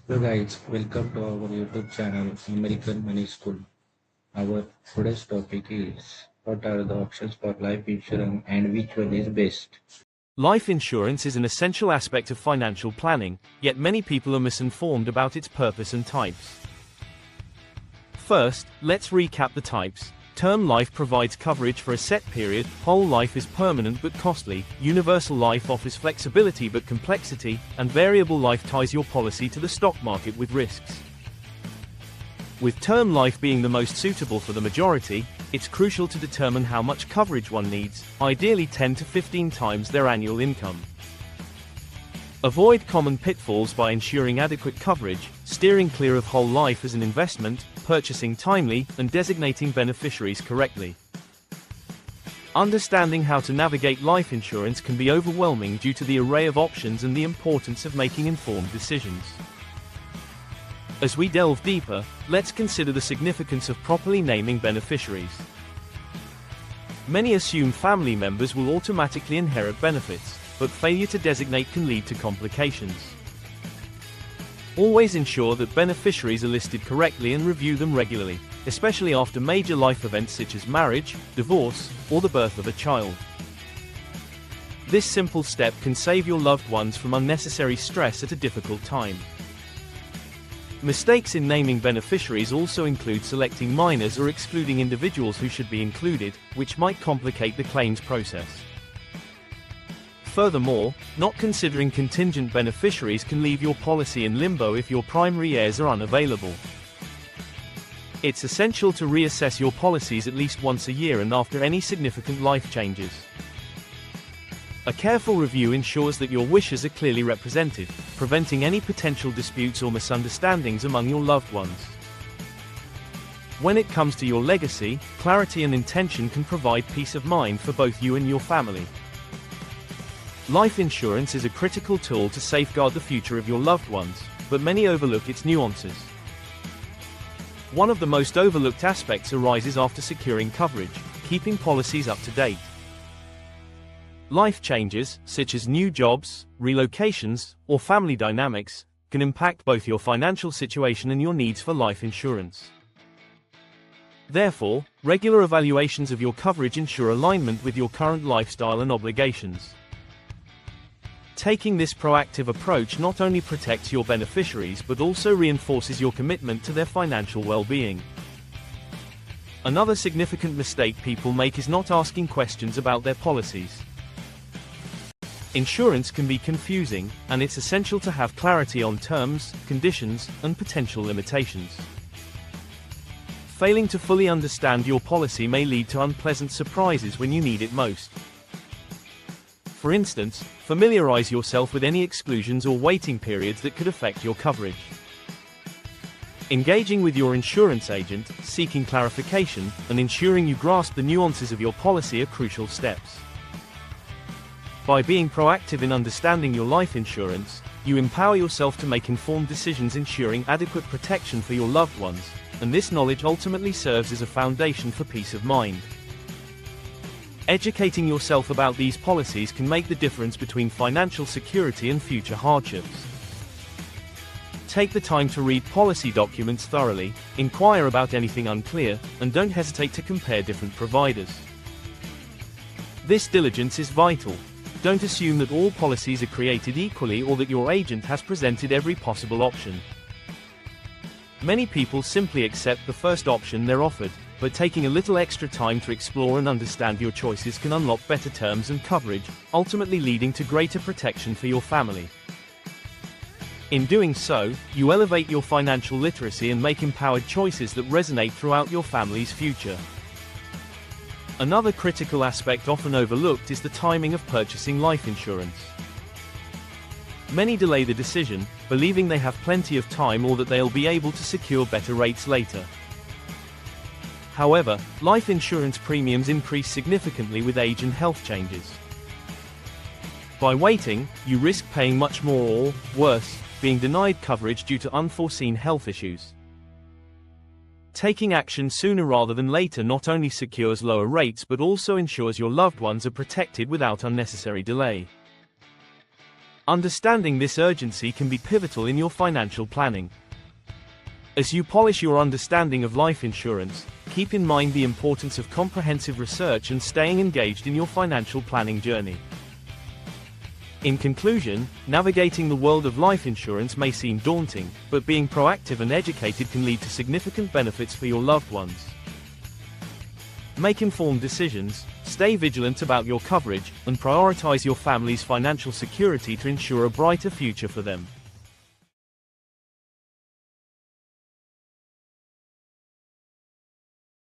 So guys, welcome to our YouTube channel American Money School. Our today's topic is what are the options for life insurance and which one is best. Life insurance is an essential aspect of financial planning, yet many people are misinformed about its purpose and types. First, let's recap the types. Term life provides coverage for a set period, whole life is permanent but costly, universal life offers flexibility but complexity, and variable life ties your policy to the stock market with risks. With term life being the most suitable for the majority, it's crucial to determine how much coverage one needs, ideally 10 to 15 times their annual income. Avoid common pitfalls by ensuring adequate coverage, steering clear of whole life as an investment, purchasing timely, and designating beneficiaries correctly. Understanding how to navigate life insurance can be overwhelming due to the array of options and the importance of making informed decisions. As we delve deeper, let's consider the significance of properly naming beneficiaries. Many assume family members will automatically inherit benefits, but failure to designate can lead to complications. Always ensure that beneficiaries are listed correctly and review them regularly, especially after major life events such as marriage, divorce, or the birth of a child. This simple step can save your loved ones from unnecessary stress at a difficult time. Mistakes in naming beneficiaries also include selecting minors or excluding individuals who should be included, which might complicate the claims process. Furthermore, not considering contingent beneficiaries can leave your policy in limbo if your primary heirs are unavailable. It's essential to reassess your policies at least once a year and after any significant life changes. A careful review ensures that your wishes are clearly represented, preventing any potential disputes or misunderstandings among your loved ones. When it comes to your legacy, clarity and intention can provide peace of mind for both you and your family. Life insurance is a critical tool to safeguard the future of your loved ones, but many overlook its nuances. One of the most overlooked aspects arises after securing coverage, keeping policies up to date. Life changes, such as new jobs, relocations, or family dynamics, can impact both your financial situation and your needs for life insurance. Therefore, regular evaluations of your coverage ensure alignment with your current lifestyle and obligations. Taking this proactive approach not only protects your beneficiaries but also reinforces your commitment to their financial well-being. Another significant mistake people make is not asking questions about their policies. Insurance can be confusing, and it's essential to have clarity on terms, conditions, and potential limitations. Failing to fully understand your policy may lead to unpleasant surprises when you need it most. For instance, familiarize yourself with any exclusions or waiting periods that could affect your coverage. Engaging with your insurance agent, seeking clarification, and ensuring you grasp the nuances of your policy are crucial steps. By being proactive in understanding your life insurance, you empower yourself to make informed decisions ensuring adequate protection for your loved ones, and this knowledge ultimately serves as a foundation for peace of mind. Educating yourself about these policies can make the difference between financial security and future hardships. Take the time to read policy documents thoroughly, inquire about anything unclear, and don't hesitate to compare different providers. This diligence is vital. Don't assume that all policies are created equally or that your agent has presented every possible option. Many people simply accept the first option they're offered, but taking a little extra time to explore and understand your choices can unlock better terms and coverage, ultimately leading to greater protection for your family. In doing so, you elevate your financial literacy and make empowered choices that resonate throughout your family's future. Another critical aspect often overlooked is the timing of purchasing life insurance. Many delay the decision, believing they have plenty of time or that they'll be able to secure better rates later. However, life insurance premiums increase significantly with age and health changes. By waiting, you risk paying much more or, worse, being denied coverage due to unforeseen health issues. Taking action sooner rather than later not only secures lower rates but also ensures your loved ones are protected without unnecessary delay. Understanding this urgency can be pivotal in your financial planning. As you polish your understanding of life insurance, keep in mind the importance of comprehensive research and staying engaged in your financial planning journey. In conclusion, navigating the world of life insurance may seem daunting, but being proactive and educated can lead to significant benefits for your loved ones. Make informed decisions, stay vigilant about your coverage, and prioritize your family's financial security to ensure a brighter future for them.